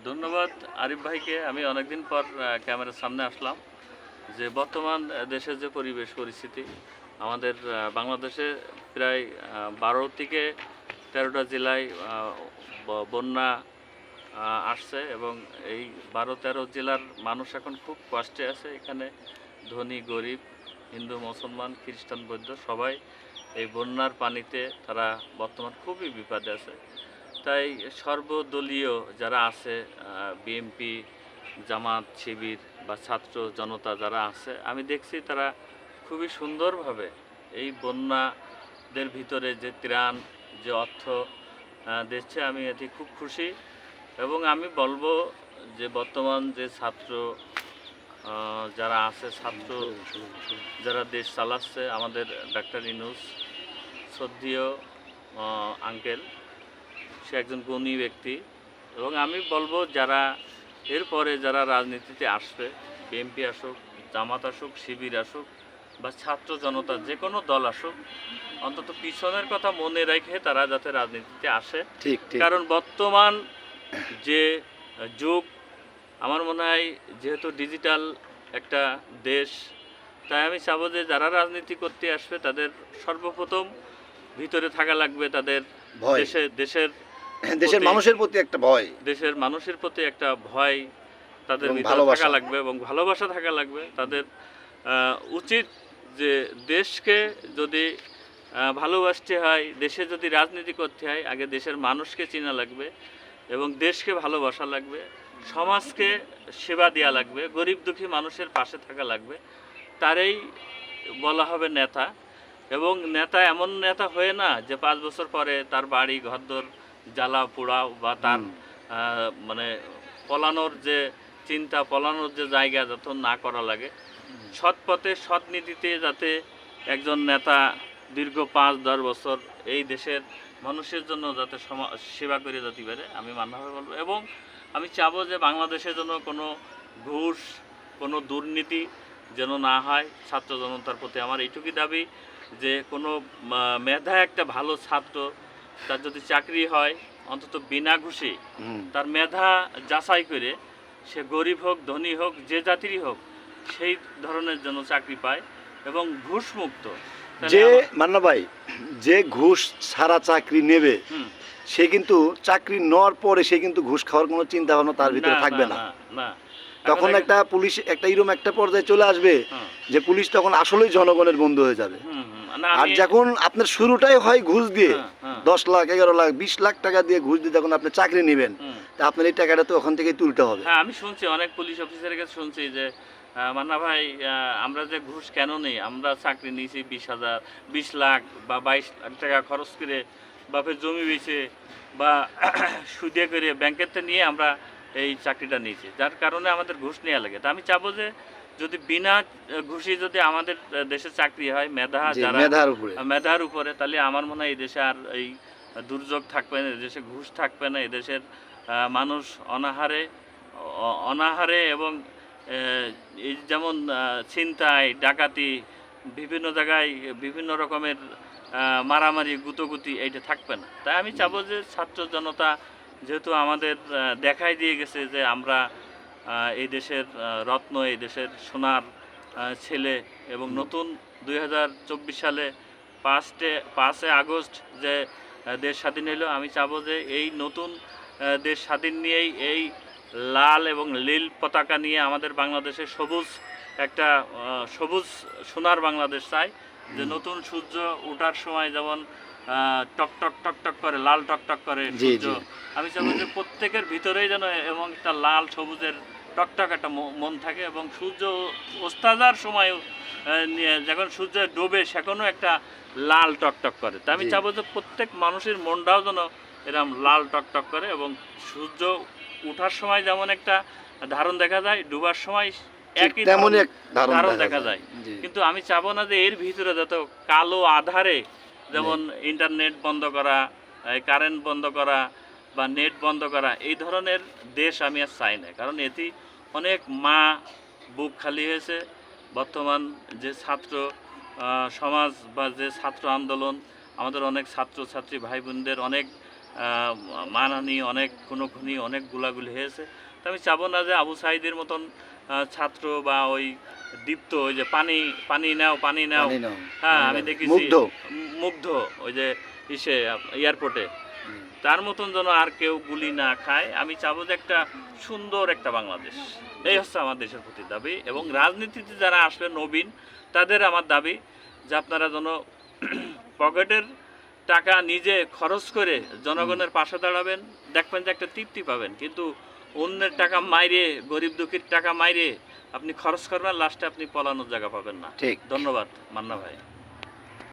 ধন্যবাদ আরিফ ভাইকে। আমি অনেকদিন পর ক্যামেরার সামনে আসলাম। যে বর্তমান দেশের যে পরিবেশ পরিস্থিতি, আমাদের বাংলাদেশে প্রায় ১২ থেকে ১৩টা জেলায় বন্যা আসছে এবং এই ১২-১৩ জেলার মানুষ এখন খুব কষ্টে আছে। এখানে ধনী গরিব, হিন্দু মুসলমান খ্রিস্টান বৌদ্ধ সবাই এই বন্যার পানিতে তারা বর্তমান খুবই বিপদে আছে। তাই সর্বদলীয় যারা আছে, বিএনপি, জামাত, শিবির বা ছাত্র জনতা যারা আছে, আমি দেখছি তারা খুবই সুন্দরভাবে এই বন্যাদের ভিতরে যে ত্রাণ, যে অর্থ দিচ্ছে, আমি এতে খুব খুশি। এবং আমি বলবো যে বর্তমান যে ছাত্র যারা আছে, ছাত্র যারা দেশ চালাচ্ছে, আমাদের ডাক্তার ইউনূস শ্রদ্ধেয় আঙ্কেল, সে একজন গুণী ব্যক্তি। এবং আমি বলবো যারা এরপরে যারা রাজনীতিতে আসবে, বিএনপি আসুক, জামাত আসুক, শিবির আসুক বা ছাত্র জনতা যে কোনো দল আসুক, অন্তত পিছনের কথা মনে রেখে তারা যাতে রাজনীতিতে আসে। ঠিক। কারণ বর্তমান যে যুগ, আমার মনে হয় যেহেতু ডিজিটাল একটা দেশ, তাই আমি চাবো যে যারা রাজনীতি করতে আসবে তাদের সর্বপ্রথম ভিতরে থাকা লাগবে তাদের দেশের মানুষের প্রতি একটা ভয়, দেশের মানুষের প্রতি একটা ভয় তাদের ভিতরে থাকা লাগবে এবং ভালোবাসা থাকা লাগবে। তাদের উচিত যে দেশকে যদি ভালোবাসতে হয়, দেশে যদি রাজনীতি করতে হয়, আগে দেশের মানুষকে চেনা লাগবে এবং দেশকে ভালোবাসা লাগবে, সমাজকে সেবা দেওয়া লাগবে, গরিব দুঃখী মানুষের পাশে থাকা লাগবে। তারই বলা হবে নেতা। এবং নেতা এমন নেতা হয়ে না যে 5 বছর পরে তার বাড়ি ঘরদোর জ্বালা পোড়াও বা তার মানে পলানোর যে চিন্তা, পলানোর যে জায়গা যত না করা লাগে। সৎ পথে সৎ নীতিতে যাতে একজন নেতা দীর্ঘ 5-10 বছর এই দেশের মানুষের জন্য যাতে সেবা করে যেতে পারে, আমি মানভাবে বলবো। এবং আমি চাবো যে বাংলাদেশের জন্য কোনো ঘুষ, কোনো দুর্নীতি যেন না হয়। ছাত্র জনতার প্রতি আমার এইটুকুই দাবি যে কোনো মেধা একটা ভালো ছাত্র, তার যদি চাকরি হয় অন্তত বিনা ঘুষে তার মেধা যাচাই করে, সে গরিব হোক ধনী হোক যে জাতিরই হোক, সেই ধরনের যেন চাকরি পায় এবং ঘুষ মুক্ত। যে মান্না ভাই, যে ঘুষ ছাড়া চাকরি নেবে সে কিন্তু চাকরি নেওয়ার পরে সে কিন্তু ঘুষ খাওয়ার কোনো চিন্তা ভাবনা তার ভিতরে থাকবে না। তখন একটা পুলিশ একটা এরকম একটা পর্যায়ে চলে আসবে যে পুলিশ তখন আসলেই জনগণের বন্ধু হয়ে যাবে। আর যখন আপনার শুরুটাই হয় ঘুষ দিয়ে, 10 লাখ 11 লাখ 20 লাখ টাকা দিয়ে ঘুষ দিয়ে যখন আপনি চাকরি নেবেন, তা আপনার এই টাকাটা তো ওখান থেকেই তুলতে হবে। হ্যাঁ, আমি শুনছি অনেক পুলিশ অফিসারের কাছে শুনছি যে মান্না ভাই, আমরা যে ঘুষ কেন নেই, আমরা চাকরি নিয়েছি 20 লাখ বা 22 লাখ টাকা খরচ করে, বাপের জমি বেচে বা সুদে করে ব্যাংকের থেকে নিয়ে আমরা এই চাকরিটা নিয়েছি, যার কারণে আমাদের ঘুষ নেওয়া লাগে। তা আমি চাবো যে যদি বিনা ঘুষে যদি আমাদের দেশে চাকরি হয়, মেধার উপরে, তাহলে আমার মনে হয় এই দেশে আর এই দুর্যোগ থাকবে না, এদেশে ঘুষ থাকবে না, এদেশের মানুষ অনাহারে এবং এই যেমন ছিনতাই ডাকাতি, বিভিন্ন জায়গায় বিভিন্ন রকমের মারামারি গুতোগুতি, এইটা থাকবে না। তাই আমি চাবো যে ছাত্র জনতা যেহেতু আমাদের দেখাই দিয়ে গেছে যে আমরা এই দেশের রত্ন, এই দেশের সোনার ছেলে, এবং নতুন 2024 সালে 5 আগস্ট যে দেশ স্বাধীন হলো, আমি চাবো যে এই নতুন দেশ স্বাধীন নিয়েই এই লাল এবং নীল পতাকা নিয়ে আমাদের বাংলাদেশে একটা সবুজ সোনার বাংলাদেশ চাই। যে নতুন সূর্য ওঠার সময় যেমন টকটক টকটক করে, লাল টকটক করে সূর্য, আমি চাবো যে প্রত্যেকের ভিতরেই যেন এবং একটা লাল সবুজের টকটক একটা মন থাকে, এবং সূর্য অস্তাজার সময় যখন সূর্য ডোবে সেখানেও একটা লাল টকটক করে। তা আমি চাবো যে প্রত্যেক মানুষের মনটাও যেন এরকম লাল টকটক করে, এবং সূর্য ওঠার সময় যেমন একটা ধারণ দেখা যায়, ডুবার সময় একই ধারণ দেখা যায়। কিন্তু আমি চাবো না যে এর ভিতরে যত কালো আধারে, যেমন ইন্টারনেট বন্ধ করা, কারেন্ট বন্ধ করা বা নেট বন্ধ করা, এই ধরনের দেশ আমি আর চাই না। কারণ এতে অনেক মা বুক খালি হয়েছে। বর্তমান যে ছাত্র সমাজ বা যে ছাত্র আন্দোলন, আমাদের অনেক ছাত্রছাত্রী ভাই বোনদের অনেক মানহানি, অনেক খুনোখুনি, অনেক গুলাগুলি হয়েছে। তো আমি চাবো না যে আবু সাঈদের মতন ছাত্র বা ওই দীপ্ত, ওই যে পানি পানি নাও পানি নাও, পানি নাও, হ্যাঁ পানি আমি নাও। দেখেছি মুগ্ধ। মুগ্ধ, ওই যে ইসে এয়ারপোর্টে, তার মতন যেন আর কেউ গুলি না খায়। আমি চাবো যে একটা সুন্দর একটা বাংলাদেশ, এই হচ্ছে আমার দেশের প্রতি দাবি। এবং রাজনীতিতে যারা আসবে নবীন, তাদের আমার দাবি যে আপনারা যেন পকেটের টাকা নিজে খরচ করে জনগণের পাশে দাঁড়াবেন, দেখবেন যে একটা তৃপ্তি পাবেন। কিন্তু অন্যের টাকা মাইরে, গরিব দুঃখীর টাকা মাইরে আপনি খরচ করবেন, লাস্টে আপনি পলানোর জায়গা পাবেন না। ঠিক। ধন্যবাদ মান্না ভাই।